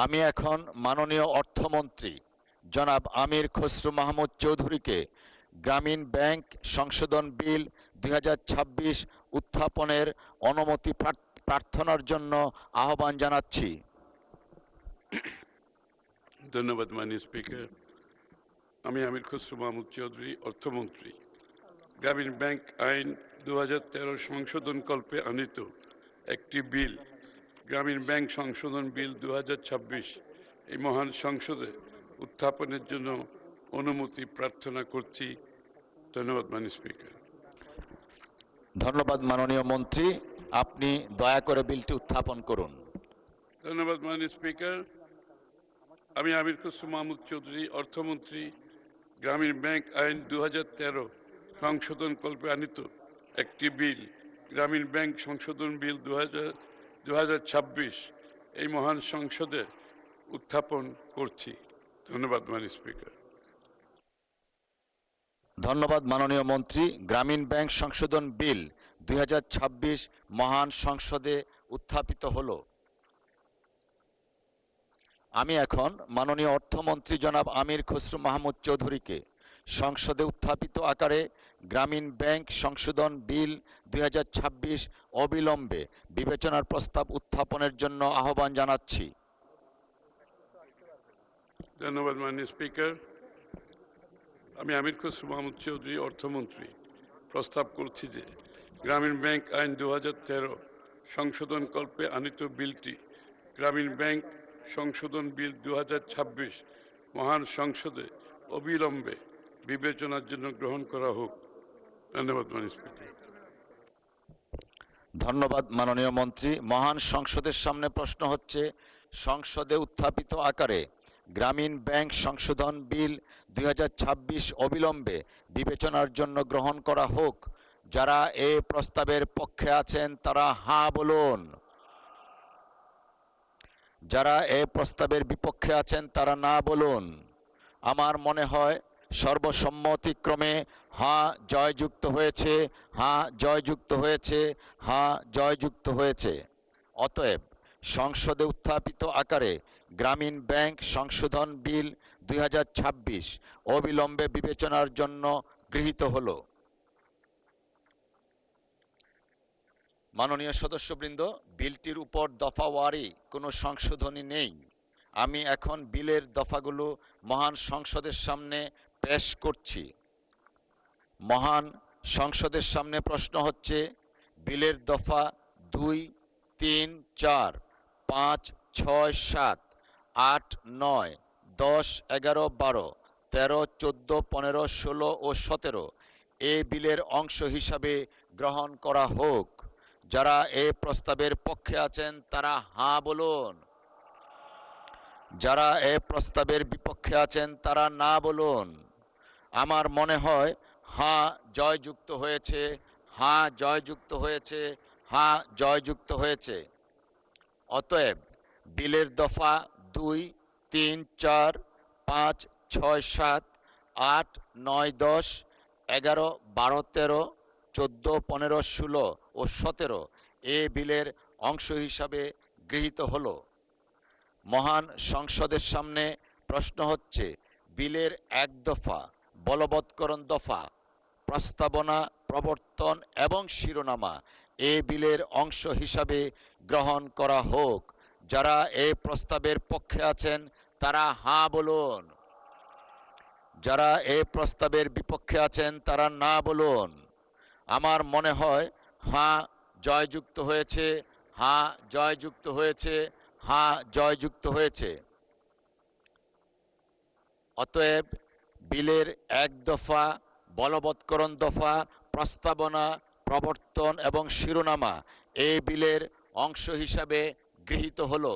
আমি এখন মাননীয় অর্থমন্ত্রী জনাব আমির খসরু মাহমুদ চৌধুরীকে গ্রামীণ ব্যাংক সংশোধন বিল 2026 উত্থাপনের অনুমতি প্রার্থনার জন্য আহ্বান জানাচ্ছি। ধন্যবাদ মাননীয় স্পিকার। আমি আমির খসরু মাহমুদ চৌধুরী, অর্থমন্ত্রী, গ্রামীণ ব্যাংক আইন 2013 সংশোধন কল্পে আনিত একটি বিল, গ্রামীণ ব্যাংক সংশোধন বিল 2026 এই মহান সংসদে উত্থাপনের জন্য অনুমতি প্রার্থনা করছি। ধন্যবাদ মাননীয় স্পিকার। ধন্যবাদ মাননীয় মন্ত্রী, আপনি দয়া করে বিলটি উত্থাপন করুন। ধন্যবাদ মাননীয় স্পিকার। আমি আমির খসরু মাহমুদ চৌধুরী, অর্থমন্ত্রী, গ্রামীণ ব্যাংক আইন 2013 সংশোধন কল্পে আনিত একটি বিল, গ্রামীণ ব্যাংক সংশোধন বিল 2026 এই মহান সংসদে উত্থাপন করছি। ধন্যবাদ মাননীয় স্পিকার। ধন্যবাদ মাননীয় মন্ত্রী, গ্রামীণ ব্যাংক সংশোধন বিল 2026 মহান সংসদে উত্থাপিত হলো। আমি এখন মাননীয় অর্থমন্ত্রী জনাব আমির খসরু মাহমুদ চৌধুরীকে সংসদে উত্থাপিত আকারে গ্রামীণ ব্যাংক সংশোধন বিল 2026 অবিলম্বে বিবেচনার প্রস্তাব উত্থাপনের জন্য আহ্বান জানাচ্ছি। ধন্যবাদ মাননীয় স্পিকার। আমি আমির খসরু মাহমুদ চৌধুরী, অর্থমন্ত্রী, প্রস্তাব করছি যে গ্রামীণ ব্যাংক আইন 2013 সংশোধন কল্পে আনিত বিলটি, গ্রামীণ ব্যাংক সংশোধন বিল 2026 মহান সংসদে অবিলম্বে বিবেচনার জন্য গ্রহণ করা হোক। ধন্যবাদ মাননীয় স্পিকার। ধন্যবাদ মাননীয় মন্ত্রী। মহান সংসদের সামনে প্রশ্ন হচ্ছে, সংসদে উত্থাপিত আকারে গ্রামীণ ব্যাংক সংশোধন বিল 2026 অবিলম্বে বিবেচনার জন্য গ্রহণ করা হোক। যারা এই প্রস্তাবের পক্ষে আছেন তারা হাঁ বলুন। যারা এই প্রস্তাবের বিপক্ষে আছেন তারা না বলুন। আমার মনে হয় সর্বসম্মতিক্রমে হাঁ জয়যুক্ত হয়েছে, হাঁ জয়যুক্ত হয়েছে, হাঁ জয়যুক্ত হয়েছে। অতএব সংসদে উত্থাপিত আকারে গ্রামীণ ব্যাংক সংশোধন বিল 2026 অবিলম্বে বিবেচনার জন্য গৃহীত হলো। মাননীয় সদস্যবৃন্দ, বিলটির উপর দফাওয়ারি কোনো সংশোধনী নেই। আমি এখন বিলের দফাগুলো মহান সংসদের সামনে পেশ করছি। মহান সংসদের সামনে প্রশ্ন হচ্ছে, বিলের দফা 2, 3, 4, 5, 6, 7, 8, 9, 10, 11, 12, 13, 14, 15, 16 ও 17 এই বিলের অংশ হিসাবে গ্রহণ করা হোক। যারা এই প্রস্তাবের পক্ষে আছেন তারা হাঁ বলুন। যারা এই প্রস্তাবের বিপক্ষে আছেন তারা না বলুন। আমার মনে হয় হাঁ জয়যুক্ত হয়েছে, হাঁ জয়যুক্ত হয়েছে, হাঁ জয়যুক্ত হয়েছে। অতএব বিলের দফা 2, 3, 4, 5, 6, 7, 8, 9, 10, 11, 12, 13, 14, 15, 16 ও 17 এ বিলের অংশ হিসাবে গৃহীত হলো। মহান সংসদের সামনে প্রশ্ন হচ্ছে, বিলের এক দফা বলবৎকরণ দফা, প্রস্তাবনা, প্রবর্তন এবং শিরোনামা এ বিলের অংশ হিসাবে গ্রহণ করা হোক। যারা এই প্রস্তাবের পক্ষে আছেন তারা হাঁ বলুন। যারা এই প্রস্তাবের বিপক্ষে আছেন তারা না বলুন। আমার মনে হয় হাঁ জয়যুক্ত হয়েছে, হাঁ জয়যুক্ত হয়েছে, হাঁ জয়যুক্ত হয়েছে। অতএব বিলের এক দফা বলবৎকরণ দফা, প্রস্তাবনা, প্রবর্তন এবং শিরোনামা এই বিলের অংশ হিসাবে গৃহীত হলো।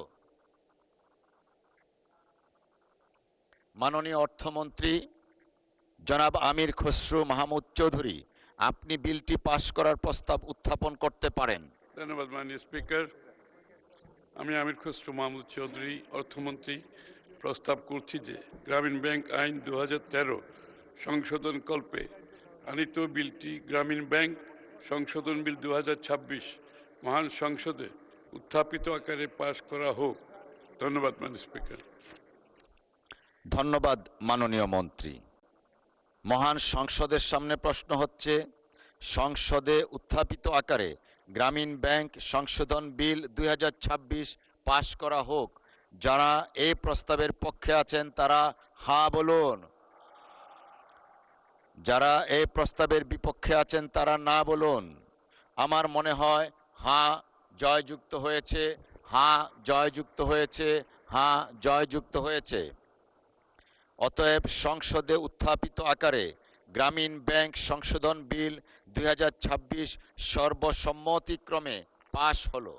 মাননীয় অর্থমন্ত্রী জনাব আমির খসরু মাহমুদ চৌধুরী, আপনি বিলটি পাশ করার প্রস্তাব উত্থাপন করতে পারেন। ধন্যবাদ মাননীয় স্পিকার। আমি আমির খসরু মাহমুদ চৌধুরী, অর্থমন্ত্রী, প্রস্তাব করছি যে গ্রামীণ ব্যাংক আইন 2013 সংশোধন কল্পে আনিত বিলটি, গ্রামীণ ব্যাংক সংশোধন বিল 2026 মহান সংসদে উত্থাপিত আকারে পাশ করা হোক। ধন্যবাদ মাননীয় স্পিকার। ধন্যবাদ মাননীয় মন্ত্রী। মহান সংসদের সামনে প্রশ্ন হচ্ছে, সংসদে উত্থাপিত আকারে গ্রামীণ ব্যাংক সংশোধন বিল 2026 পাশ করা হোক। যারা এই প্রস্তাবের পক্ষে আছেন তারা হ্যাঁ বলুন। যারা এই প্রস্তাবের বিপক্ষে আছেন তারা না বলুন। আমার মনে হয় হ্যাঁ জয়যুক্ত হয়েছে, হ্যাঁ জয়যুক্ত হয়েছে, হ্যাঁ জয়যুক্ত হয়েছে। অতএব সংসদে উত্থাপিত আকারে গ্রামীণ ব্যাংক সংশোধন বিল 2026 সর্বসম্মতিক্রমে পাশ হলো।